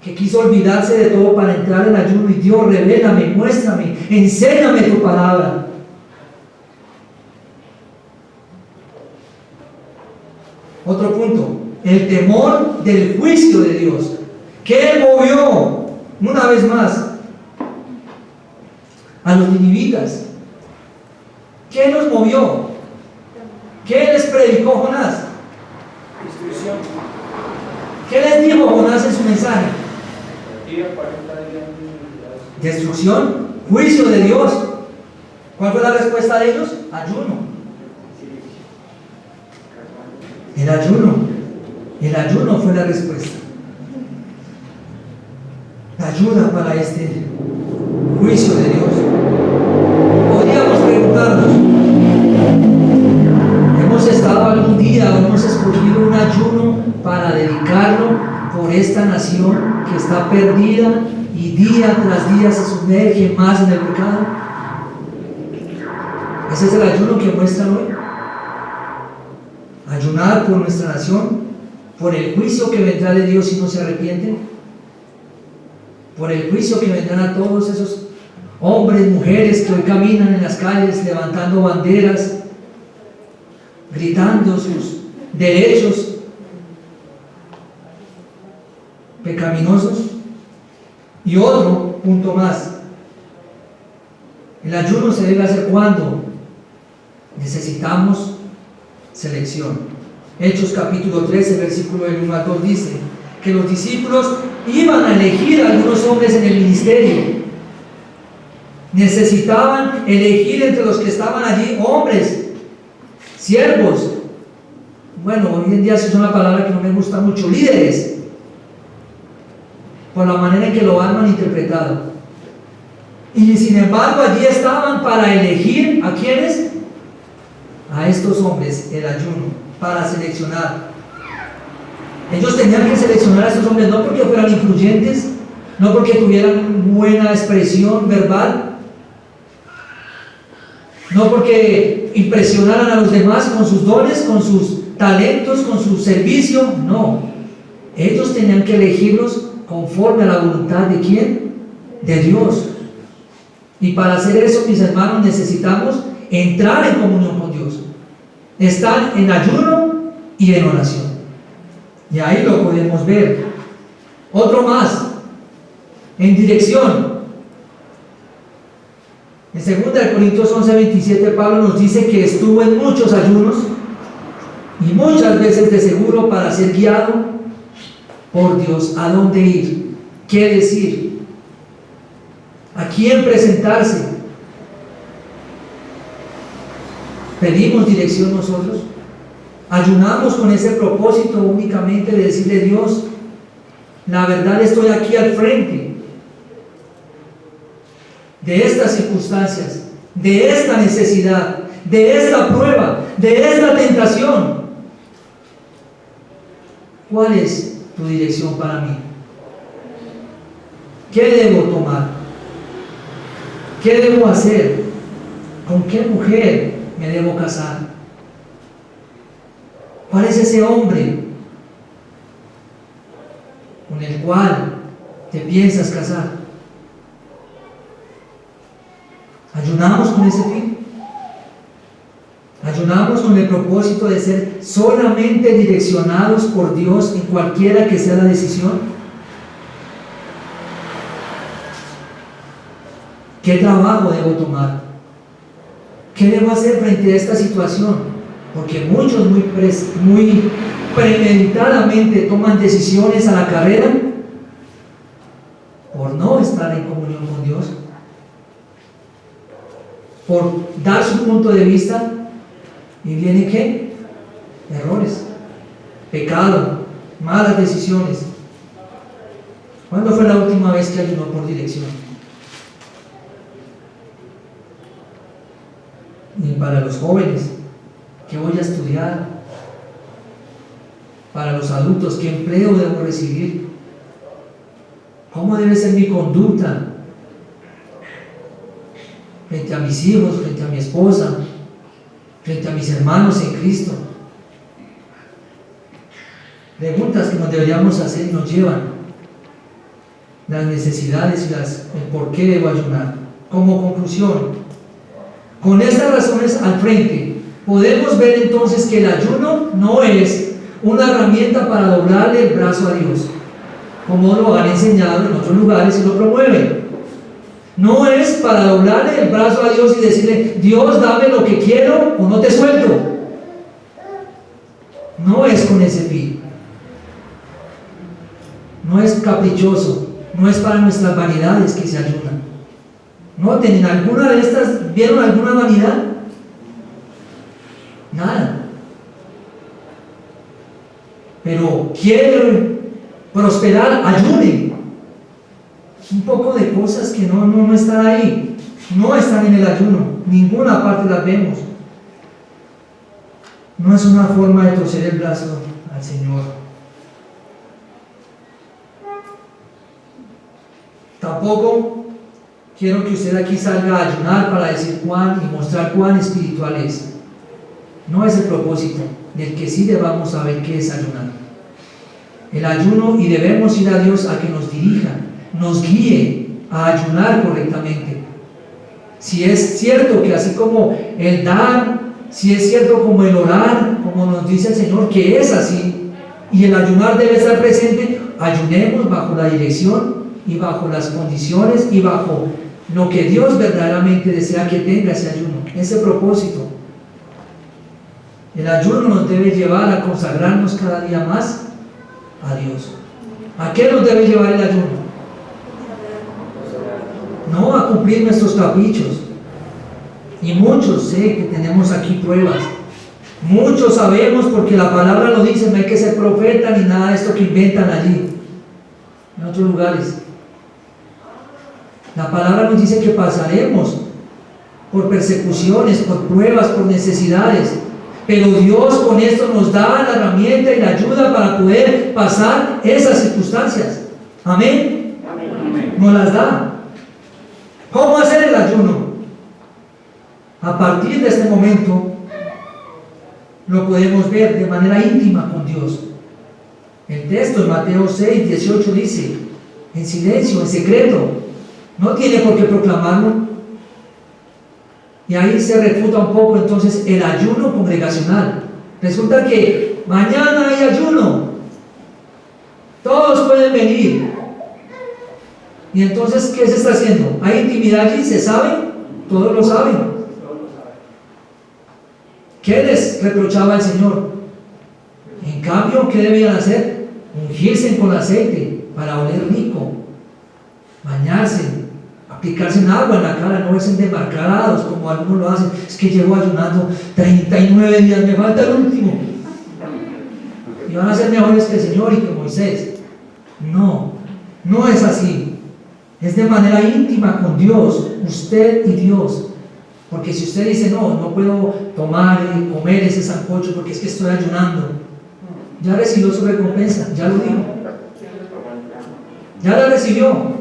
que quiso olvidarse de todo para entrar en ayuno y Dios, revélame, muéstrame, enséñame tu palabra? Otro punto, el temor del juicio de Dios. ¿Qué movió una vez más a los ninivitas? ¿Qué los movió? ¿Qué les predicó Jonás? Instrucción. ¿Qué les dijo Jonás en su mensaje? Día 40 días. Destrucción, juicio de Dios. ¿Cuál fue la respuesta de ellos? Ayuno. El ayuno fue la respuesta. La ayuda para este juicio de Dios. Podríamos preguntarnos, ¿hemos estado algún día o hemos escogido un ayuno para dedicarlo por esta nación que está perdida y día tras día se sumerge más en el pecado? Ese es el ayuno que muestran hoy. Ayunar por nuestra nación, por el juicio que vendrá de Dios si no se arrepienten, por el juicio que vendrán a todos esos hombres, mujeres que hoy caminan en las calles levantando banderas, gritando sus derechos pecaminosos. Y otro punto más, el ayuno se debe hacer cuando necesitamos selección. Hechos capítulo 13, versículo del 1 al 2 dice que los discípulos iban a elegir a algunos hombres en el ministerio. Necesitaban elegir entre los que estaban allí hombres, siervos. Bueno, hoy en día se usa una palabra que no me gusta mucho, líderes, por la manera en que lo han malinterpretado. Y sin embargo allí estaban para elegir ¿a quiénes? A estos hombres, el ayuno, para seleccionar. Ellos tenían que seleccionar a estos hombres no porque fueran influyentes, no porque tuvieran buena expresión verbal, no porque impresionaran a los demás con sus dones, con sus talentos, con su servicio, no. Ellos tenían que elegirlos conforme a la voluntad de ¿quién? De Dios. Y para hacer eso, mis hermanos, necesitamos entrar en comunión con Dios, estar en ayuno y en oración. Y ahí lo podemos ver. Otro más, en dirección. En 2 Corintios 11:27 Pablo nos dice que estuvo en muchos ayunos y muchas veces de seguro para ser guiado por Dios. ¿A dónde ir? ¿Qué decir? ¿A quién presentarse? ¿Pedimos dirección nosotros? ¿Ayunamos con ese propósito únicamente de decirle a Dios, la verdad estoy aquí al frente de estas circunstancias, de esta necesidad, de esta prueba, de esta tentación? ¿Cuál es tu dirección para mí? ¿Qué debo tomar? ¿Qué debo hacer? ¿Con qué mujer me debo casar? ¿Cuál es ese hombre con el cual te piensas casar? ¿Ayunamos con ese fin? ¿Ayunamos con el propósito de ser solamente direccionados por Dios en cualquiera que sea la decisión? ¿Qué trabajo debo tomar? ¿Qué debo hacer frente a esta situación? Porque muchos muy premeditadamente toman decisiones a la carrera por no estar en comunión con Dios, por dar su punto de vista, y vienen ¿qué? Errores, pecado, malas decisiones. ¿Cuándo fue la última vez que ayunó por dirección? Ni para los jóvenes, ¿qué voy a estudiar? Para los adultos, ¿qué empleo debo recibir? ¿Cómo debe ser mi conducta frente a mis hijos, frente a mi esposa, frente a mis hermanos en Cristo? Preguntas que nos deberíamos hacer y nos llevan las necesidades y el por qué debo ayunar. Como conclusión, con estas razones al frente, podemos ver entonces que el ayuno no es una herramienta para doblarle el brazo a Dios, como lo han enseñado en otros lugares y lo promueven. No es para doblarle el brazo a Dios y decirle, Dios, dame lo que quiero o no te suelto. No es con ese fin. No es caprichoso, no es para nuestras vanidades que se ayunan. Noten, ¿en alguna de estas vieron alguna vanidad? Nada. Pero quiere prosperar, ayune. Un poco de cosas que no están ahí, no están en el ayuno, ninguna parte las vemos. No es una forma de torcer el brazo al Señor. Tampoco quiero que usted aquí salga a ayunar para decir cuán y mostrar cuán espiritual es. No es el propósito del que sí debamos saber qué es ayunar. El ayuno, y debemos ir a Dios a que nos dirija, nos guíe a ayunar correctamente. Si es cierto que así como el dar, si es cierto como el orar, como nos dice el Señor que es así, y el ayunar debe estar presente, ayunemos bajo la dirección y bajo las condiciones y bajo lo que Dios verdaderamente desea que tenga ese ayuno, ese propósito. El ayuno nos debe llevar a consagrarnos cada día más a Dios. ¿A qué nos debe llevar el ayuno? No a cumplir nuestros caprichos. Y muchos sé que tenemos aquí pruebas. Muchos sabemos, porque la palabra lo dice, no hay que ser profeta ni nada de esto que inventan allí, en otros lugares. La palabra nos dice que pasaremos por persecuciones, por pruebas, por necesidades, pero Dios con esto nos da la herramienta y la ayuda para poder pasar esas circunstancias. Amén. Amén. Nos las da. ¿Cómo hacer el ayuno? A partir de este momento lo podemos ver de manera íntima con Dios. El texto en Mateo 6, 18 dice, en silencio, en secreto. No tiene por qué proclamarlo. Y ahí se refuta un poco entonces el ayuno congregacional. Resulta que mañana hay ayuno, todos pueden venir. Y entonces, ¿qué se está haciendo? ¿Hay intimidad allí? ¿Se sabe? Todos lo saben. ¿Qué les reprochaba el Señor? En cambio, ¿qué debían hacer? Ungirse con aceite para oler rico, bañarse, aplicarse en agua en la cara, no verse demarcados como algunos lo hacen. Es que llevo ayunando 39 días, me falta el último. Y van a ser mejores que el Señor y que Moisés. No, no es así. Es de manera íntima con Dios, usted y Dios. Porque si usted dice, no puedo tomar y comer ese sancocho porque es que estoy ayunando, ya recibió su recompensa, ya lo dijo. Ya la recibió.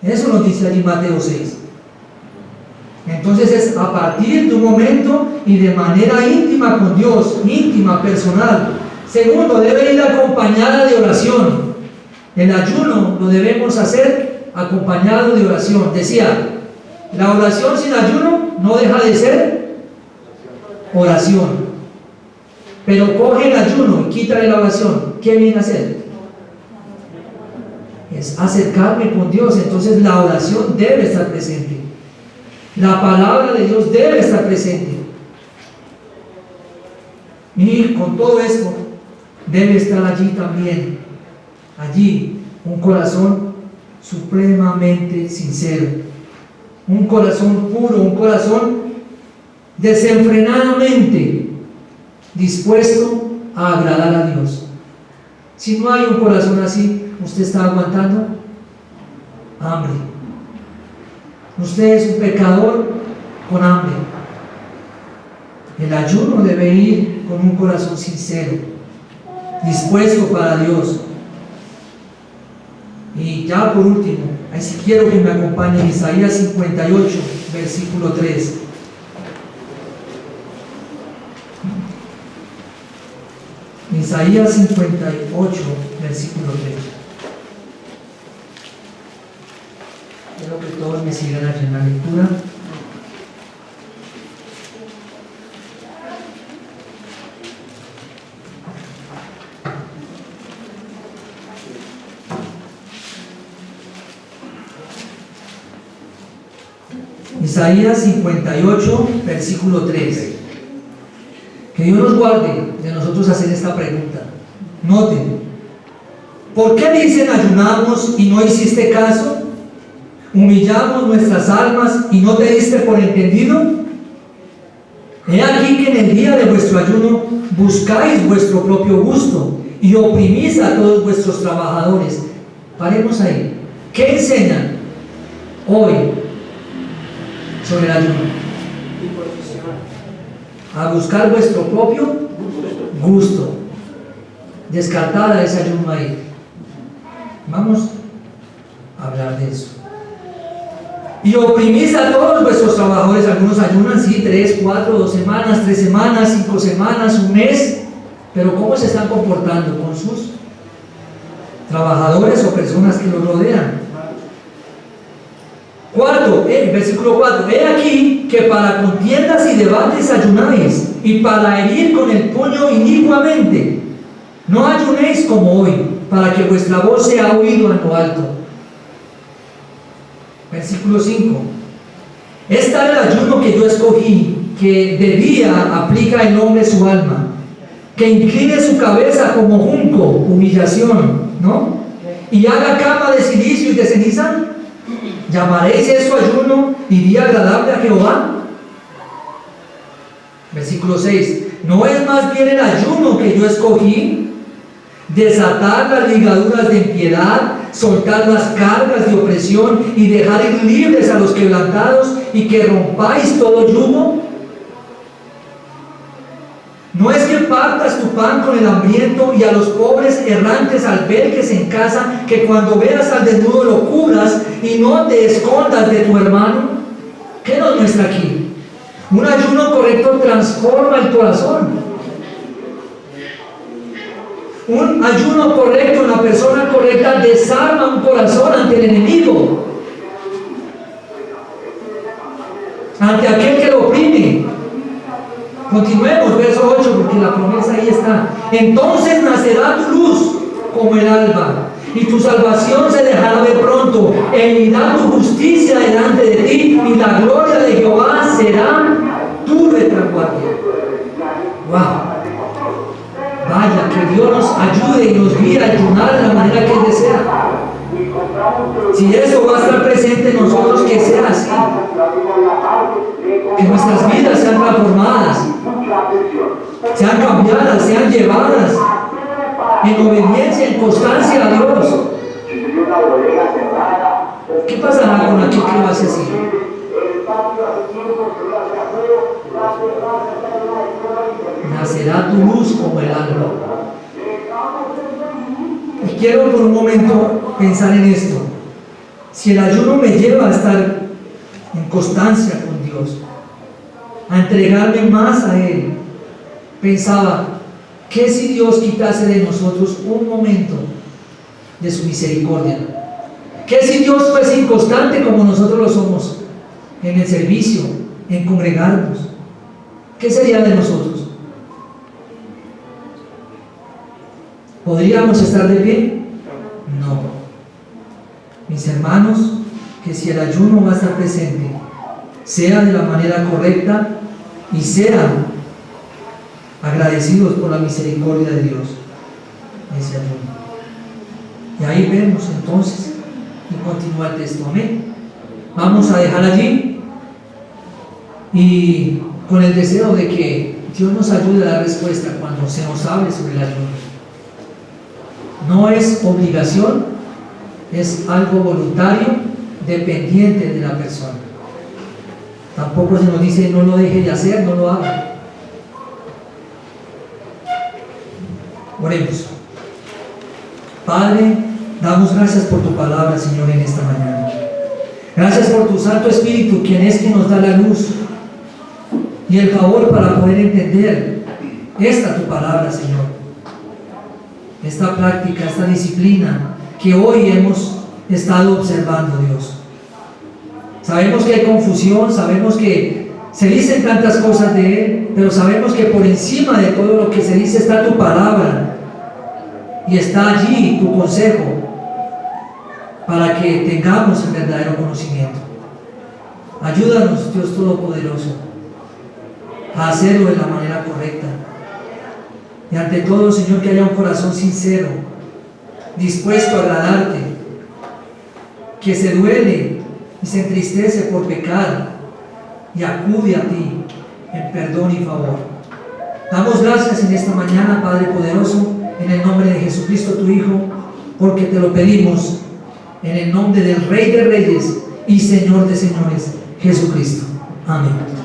Eso nos dice allí Mateo 6. Entonces es a partir de un momento y de manera íntima con Dios, íntima, personal. Segundo, debe ir acompañada de oración. El ayuno lo debemos hacer acompañado de oración. Decía, la oración sin ayuno no deja de ser oración. Pero coge el ayuno y quítale la oración. ¿Qué viene a hacer? Es acercarme con Dios. Entonces la oración debe estar presente. La palabra de Dios debe estar presente. Y con todo esto debe estar allí también, allí, un corazón supremamente sincero, un corazón puro, un corazón desenfrenadamente dispuesto a agradar a Dios. Si no hay un corazón así, usted está aguantando hambre. Usted es un pecador con hambre. El ayuno debe ir con un corazón sincero, dispuesto para Dios. Y ya por último, ahí sí quiero que me acompañe en Isaías 58, versículo 3. Isaías 58, versículo 3. Quiero que todos me sigan allí en la lectura. Isaías 58, versículo 3. Que Dios nos guarde de nosotros hacer esta pregunta. Noten, ¿por qué dicen ayunamos y no hiciste caso? ¿Humillamos nuestras almas y no te diste por entendido? He aquí que en el día de vuestro ayuno buscáis vuestro propio gusto y oprimís a todos vuestros trabajadores. Paremos ahí. ¿Qué enseñan hoy sobre el ayuno? A buscar vuestro propio gusto. Descartar a ese ayuno ahí. Vamos a hablar de eso. Y oprimís a todos vuestros trabajadores. Algunos ayunan, sí, 3, 4, 2 semanas, 3 semanas, 5 semanas, un mes. Pero ¿cómo se están comportando con sus trabajadores o personas que los rodean? Cuarto, versículo 4. He aquí que para contiendas y debates ayunáis, y para herir con el puño inicuamente. No ayunéis como hoy, para que vuestra voz sea oída en lo alto. Versículo 5. Es tal el ayuno que yo escogí, que de día aplica el hombre su alma, que incline su cabeza como junco, humillación, ¿no? Y haga cama de silicio y de ceniza. ¿Llamaréis eso ayuno y día agradable a Jehová? Versículo 6. ¿No es más bien el ayuno que yo escogí? Desatar las ligaduras de impiedad, soltar las cargas de opresión y dejar ir libres a los quebrantados, y que rompáis todo yugo. ¿No es que partas tu pan con el hambriento y a los pobres errantes albergues en casa, que cuando veas al desnudo lo cubras y no te escondas de tu hermano? ¿Qué nos muestra aquí? Un ayuno correcto transforma el corazón. Un ayuno correcto, una persona correcta desarma un corazón ante el enemigo, ante aquel que lo oprime. Continuemos, verso 8, porque la promesa ahí está. Entonces nacerá tu luz como el alba, y tu salvación se dejará ver pronto, e irá tu justicia delante de ti, y la gloria de Jehová será tu retaguardia. Wow. Vaya, que Dios nos ayude y nos guíe a ayunar de la manera que Él desea. Si eso va a estar presente en nosotros, que sea así. Que nuestras vidas sean transformadas, sean cambiadas, sean llevadas en obediencia, en constancia a Dios. ¿Qué pasará con aquel que lo hace así? Nacerá tu luz como el alba. Y quiero por un momento pensar en esto. Si el ayuno me lleva a estar en constancia con Dios, a entregarme más a Él, pensaba, ¿qué si Dios quitase de nosotros un momento de su misericordia? ¿Qué si Dios fuese inconstante como nosotros lo somos en el servicio, en congregarnos? ¿Qué sería de nosotros? ¿Podríamos estar de pie? No. Mis hermanos, que si el ayuno va a estar presente, sea de la manera correcta y sean agradecidos por la misericordia de Dios, ese ayuno. Y ahí vemos entonces, y continúa el texto, amén. Vamos a dejar allí y con el deseo de que Dios nos ayude a dar respuesta cuando se nos hable sobre el ayuno. No es obligación, es algo voluntario, dependiente de la persona. Tampoco se nos dice no lo deje de hacer, no lo haga. Oremos. Padre, damos gracias por tu palabra, Señor, en esta mañana. Gracias por tu Santo Espíritu, quien es quien nos da la luz y el favor para poder entender esta tu palabra, Señor. Esta práctica, esta disciplina que hoy hemos estado observando, Dios. Sabemos que hay confusión, sabemos que se dicen tantas cosas de Él, pero sabemos que por encima de todo lo que se dice está tu palabra y está allí tu consejo para que tengamos el verdadero conocimiento. Ayúdanos, Dios Todopoderoso, a hacerlo de la manera correcta. Y ante todo, Señor, que haya un corazón sincero, dispuesto a agradarte, que se duele y se entristece por pecar y acude a ti en perdón y favor. Damos gracias en esta mañana, Padre poderoso, en el nombre de Jesucristo tu Hijo, porque te lo pedimos en el nombre del Rey de Reyes y Señor de Señores, Jesucristo. Amén.